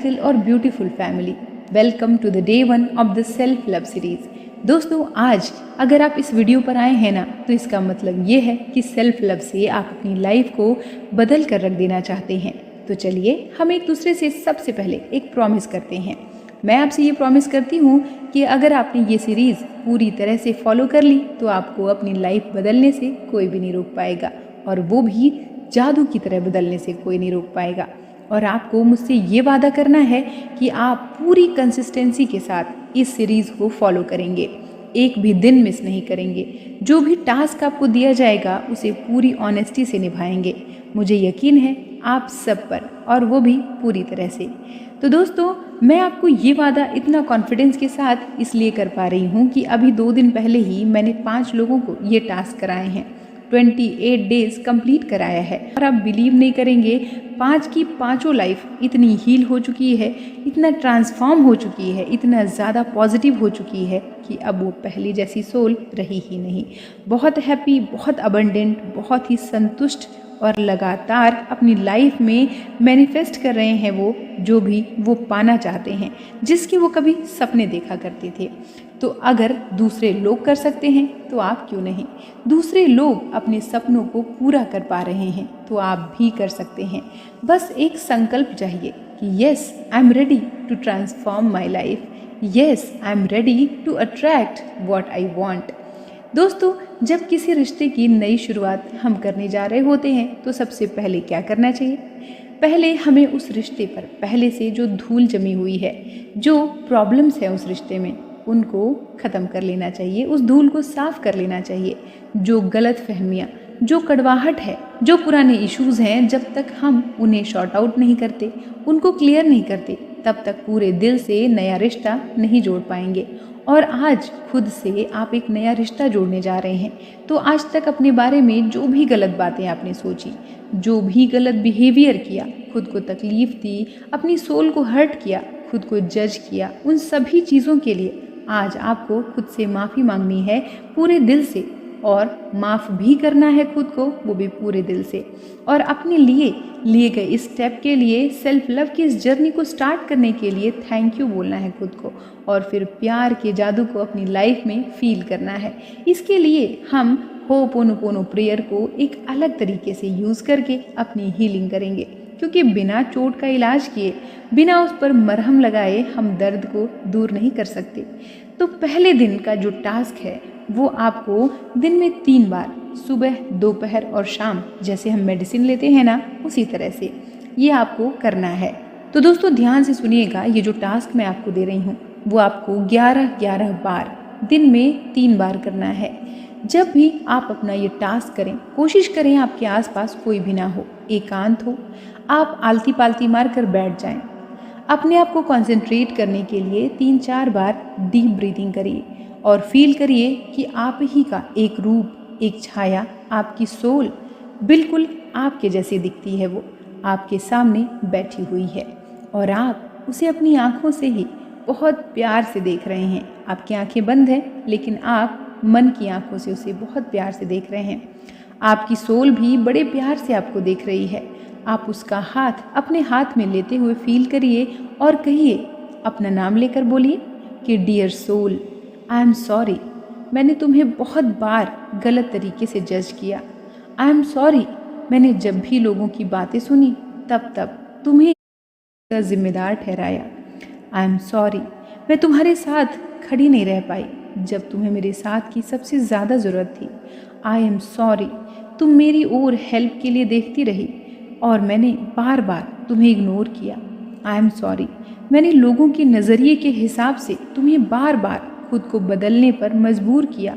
Magical और beautiful family, welcome to the day 1 of the self love series. दोस्तों, आज अगर आप इस वीडियो पर आए हैं ना, तो इसका मतलब ये है कि सेल्फ लव से आप अपनी लाइफ को बदल कर रख देना चाहते हैं। तो चलिए हम एक दूसरे से सबसे पहले एक प्रॉमिस करते हैं। मैं आपसे ये प्रॉमिस करती हूँ कि अगर आपने ये सीरीज़ पूरी तरह से फॉलो कर ली तो आपको अपनी लाइफ बदलने से कोई भी नहीं रोक पाएगा, और वो भी जादू की तरह बदलने से कोई नहीं रोक पाएगा। और आपको मुझसे ये वादा करना है कि आप पूरी कंसिस्टेंसी के साथ इस सीरीज़ को फॉलो करेंगे, एक भी दिन मिस नहीं करेंगे। जो भी टास्क आपको दिया जाएगा उसे पूरी ऑनेस्टी से निभाएंगे। मुझे यकीन है आप सब पर, और वो भी पूरी तरह से। तो दोस्तों, मैं आपको ये वादा इतना कॉन्फिडेंस के साथ इसलिए कर पा रही हूँ कि अभी 2 दिन पहले ही मैंने 5 लोगों को ये टास्क कराए हैं, 28 डेज कंप्लीट कराया है। और आप बिलीव नहीं करेंगे, 5 की 5 लाइफ इतनी हील हो चुकी है, इतना ट्रांसफॉर्म हो चुकी है, इतना ज़्यादा पॉजिटिव हो चुकी है कि अब वो पहले जैसी सोल रही ही नहीं। बहुत हैप्पी, बहुत अबंडेंट, बहुत ही संतुष्ट, और लगातार अपनी लाइफ में मैनिफेस्ट कर रहे हैं वो जो भी वो पाना चाहते हैं, जिसके वो कभी सपने देखा करते थे। तो अगर दूसरे लोग कर सकते हैं तो आप क्यों नहीं? दूसरे लोग अपने सपनों को पूरा कर पा रहे हैं तो आप भी कर सकते हैं। बस एक संकल्प चाहिए कि yes, I am ready to transform my life, yes, I am ready to attract what I want. दोस्तों, जब किसी रिश्ते की नई शुरुआत हम करने जा रहे होते हैं तो सबसे पहले क्या करना चाहिए? पहले हमें उस रिश्ते पर पहले से जो धूल जमी हुई है, जो प्रॉब्लम्स है उस रिश्ते में, उनको ख़त्म कर लेना चाहिए, उस धूल को साफ़ कर लेना चाहिए। जो गलत फहमियाँ, जो कड़वाहट है, जो पुराने इश्यूज़ हैं, जब तक हम उन्हें शॉर्ट आउट नहीं करते, उनको क्लियर नहीं करते, तब तक पूरे दिल से नया रिश्ता नहीं जोड़ पाएंगे। और आज खुद से आप एक नया रिश्ता जोड़ने जा रहे हैं, तो आज तक अपने बारे में जो भी गलत बातें आपने सोची, जो भी गलत बिहेवियर किया, खुद को तकलीफ़ दी, अपनी सोल को हर्ट किया, खुद को जज किया, उन सभी चीज़ों के लिए आज आपको खुद से माफ़ी मांगनी है पूरे दिल से, और माफ़ भी करना है खुद को, वो भी पूरे दिल से। और अपने लिए गए इस स्टेप के लिए, सेल्फ लव की इस जर्नी को स्टार्ट करने के लिए थैंक यू बोलना है खुद को, और फिर प्यार के जादू को अपनी लाइफ में फील करना है। इसके लिए हम होपोनोपोनो प्रेयर को एक अलग तरीके से यूज़ करके अपनी हीलिंग करेंगे, क्योंकि बिना चोट का इलाज किए, बिना उस पर मरहम लगाए हम दर्द को दूर नहीं कर सकते। तो पहले दिन का जो टास्क है वो आपको दिन में 3 बार, सुबह, दोपहर और शाम, जैसे हम मेडिसिन लेते हैं ना, उसी तरह से ये आपको करना है। तो दोस्तों, ध्यान से सुनिएगा, ये जो टास्क मैं आपको दे रही हूँ वो आपको 11-11 बार दिन में 3 बार करना है। जब भी आप अपना ये टास्क करें, कोशिश करें आपके आसपास कोई भी ना हो, एकांत हो, आप आलती पालती मार कर बैठ जाएं। अपने आप को कंसंट्रेट करने के लिए 3-4 बार डीप ब्रीथिंग करिए और फील करिए कि आप ही का एक रूप, एक छाया, आपकी सोल बिल्कुल आपके जैसी दिखती है, वो आपके सामने बैठी हुई है, और आप उसे अपनी आँखों से ही बहुत प्यार से देख रहे हैं। आपकी आंखें बंद हैं, लेकिन आप मन की आंखों से उसे बहुत प्यार से देख रहे हैं। आपकी सोल भी बड़े प्यार से आपको देख रही है। आप उसका हाथ अपने हाथ में लेते हुए फील करिए और कहिए, अपना नाम लेकर बोलिए कि dear soul, I am sorry, मैंने तुम्हें बहुत बार गलत तरीके से जज किया। आई एम सॉरी, मैंने जब भी लोगों की बातें सुनी तब तुम्हें जिम्मेदार ठहराया। आई एम सॉरी, मैं तुम्हारे साथ खड़ी नहीं रह पाई जब तुम्हें मेरे साथ की सबसे ज़्यादा ज़रूरत थी। आई एम सॉरी, तुम मेरी ओर हेल्प के लिए देखती रही और मैंने बार बार तुम्हें इग्नोर किया। आई एम सॉरी, मैंने लोगों के नज़रिए के हिसाब से तुम्हें बार बार खुद को बदलने पर मजबूर किया।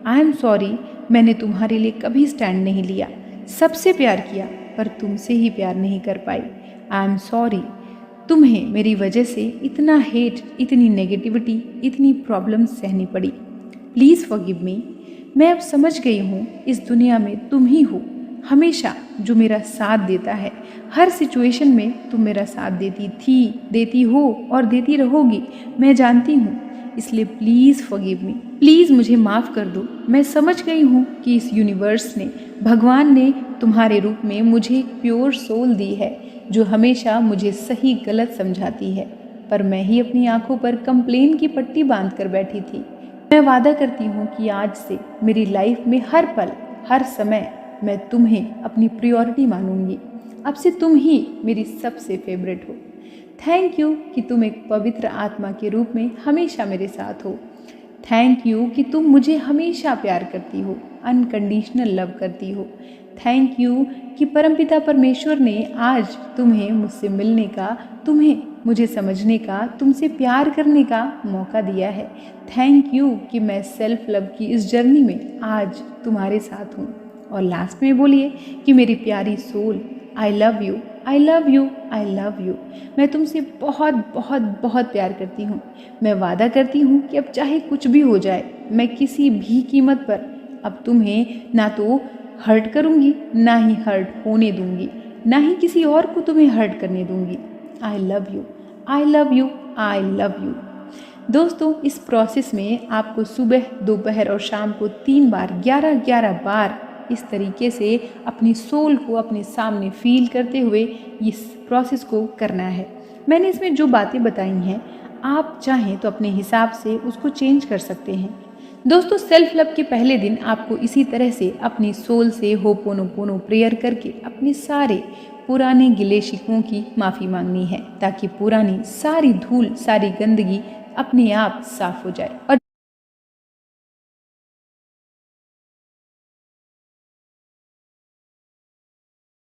आई एम सॉरी, मैंने तुम्हारे लिए कभी स्टैंड नहीं लिया, सबसे प्यार किया पर तुमसे ही प्यार नहीं कर पाई। आई एम सॉरी, तुम्हें मेरी वजह से इतना हेट, इतनी नेगेटिविटी, इतनी प्रॉब्लम्स सहनी पड़ी। Please forgive me. मैं अब समझ गई हूँ इस दुनिया में तुम ही हो हमेशा जो मेरा साथ देता है। हर सिचुएशन में तुम मेरा साथ देती थी, देती हो और देती रहोगी, मैं जानती हूँ। इसलिए प्लीज़ फॉरगिव मी, प्लीज़ मुझे माफ़ कर दो। मैं समझ गई हूँ कि इस यूनिवर्स ने, भगवान ने तुम्हारे रूप में मुझे एक प्योर सोल दी है जो हमेशा मुझे सही गलत समझाती है, पर मैं ही अपनी आंखों पर कंप्लेन की पट्टी बांध कर बैठी थी। मैं वादा करती हूँ कि आज से मेरी लाइफ में हर पल, हर समय मैं तुम्हें अपनी प्रायोरिटी मानूंगी। अब से तुम ही मेरी सबसे फेवरेट हो। थैंक यू कि तुम एक पवित्र आत्मा के रूप में हमेशा मेरे साथ हो। थैंक यू कि तुम मुझे हमेशा प्यार करती हो, अनकंडीशनल लव करती हो। थैंक यू कि परमपिता परमेश्वर ने आज तुम्हें मुझसे मिलने का, तुम्हें मुझे समझने का, तुमसे प्यार करने का मौका दिया है। थैंक यू कि मैं सेल्फ लव की इस जर्नी में आज तुम्हारे साथ हूँ। और लास्ट में बोलिए कि मेरी प्यारी soul, I love you, I love you, I love you. मैं तुमसे बहुत बहुत बहुत प्यार करती हूँ। मैं वादा करती हूँ कि अब चाहे कुछ भी हो जाए, मैं किसी भी कीमत पर अब तुम्हें ना तो हर्ट करूँगी, ना ही हर्ट होने दूँगी, ना ही किसी और को तुम्हें हर्ट करने दूँगी। आई love you, I love you, I love you. दोस्तों, इस प्रोसेस में आपको सुबह, दोपहर और शाम को 3 बार 11-11 बार इस तरीके से अपनी सोल को अपने सामने फील करते हुए इस प्रोसेस को करना है। मैंने इसमें जो बातें बताई हैं, आप चाहें तो अपने हिसाब से उसको चेंज कर सकते हैं। दोस्तों, सेल्फ लव के पहले दिन आपको इसी तरह से अपनी सोल से होपोनोपोनो प्रेयर करके अपने सारे पुराने गिले शिकवों की माफ़ी मांगनी है, ताकि पुरानी सारी धूल, सारी गंदगी अपने आप साफ हो जाए और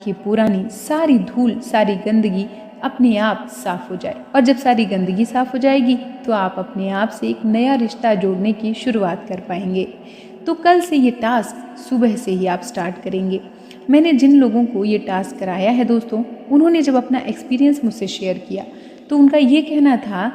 कि पुरानी सारी धूल, सारी गंदगी अपने आप साफ हो जाए। और जब सारी गंदगी साफ हो जाएगी तो आप अपने आप से एक नया रिश्ता जोड़ने की शुरुआत कर पाएंगे। तो कल से ये टास्क सुबह से ही आप स्टार्ट करेंगे। मैंने जिन लोगों को ये टास्क कराया है दोस्तों, उन्होंने जब अपना एक्सपीरियंस मुझसे शेयर किया तो उनका ये कहना था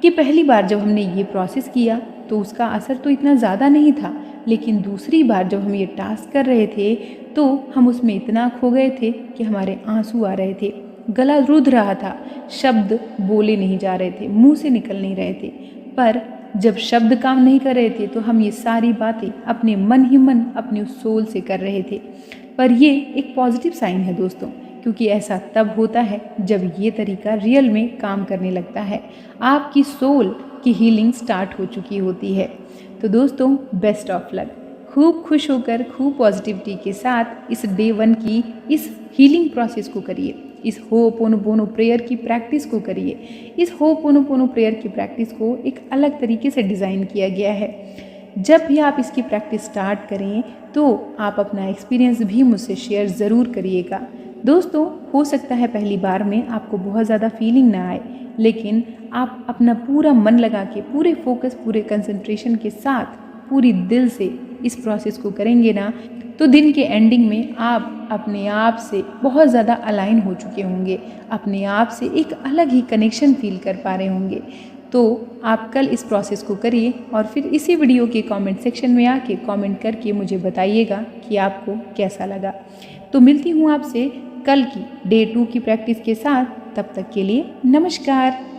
कि पहली बार जब हमने ये प्रोसेस किया तो उसका असर तो इतना ज़्यादा नहीं था, लेकिन दूसरी बार जब हम ये टास्क कर रहे थे तो हम उसमें इतना खो गए थे कि हमारे आंसू आ रहे थे, गला रुध रहा था, शब्द बोले नहीं जा रहे थे, मुंह से निकल नहीं रहे थे। पर जब शब्द काम नहीं कर रहे थे तो हम ये सारी बातें अपने मन ही मन, अपने उस सोल से कर रहे थे। पर ये एक पॉजिटिव साइन है दोस्तों, क्योंकि ऐसा तब होता है जब ये तरीका रियल में काम करने लगता है। आपकी सोल की हीलिंग स्टार्ट हो चुकी होती है। तो दोस्तों, बेस्ट ऑफ लक। खूब खुश होकर, खूब पॉजिटिविटी के साथ इस डे 1 की इस हीलिंग प्रोसेस को करिए। इस होपोनोपोनो प्रेयर की प्रैक्टिस को करिए। इस होपोनोपोनो प्रेयर की प्रैक्टिस को एक अलग तरीके से डिज़ाइन किया गया है। जब भी आप इसकी प्रैक्टिस स्टार्ट करें तो आप अपना एक्सपीरियंस भी मुझसे शेयर ज़रूर करिएगा। दोस्तों, हो सकता है पहली बार में आपको बहुत ज़्यादा फीलिंग ना आए, लेकिन आप अपना पूरा मन लगा के, पूरे फोकस, पूरे कंसंट्रेशन के साथ, पूरी दिल से इस प्रोसेस को करेंगे ना, तो दिन के एंडिंग में आप अपने आप से बहुत ज़्यादा अलाइन हो चुके होंगे, अपने आप से एक अलग ही कनेक्शन फील कर पा रहे होंगे। तो आप कल इस प्रोसेस को करिए और फिर इसी वीडियो के कमेंट सेक्शन में आके कमेंट करके मुझे बताइएगा कि आपको कैसा लगा। तो मिलती हूँ आपसे कल की डे 2 की प्रैक्टिस के साथ। तब तक के लिए नमस्कार।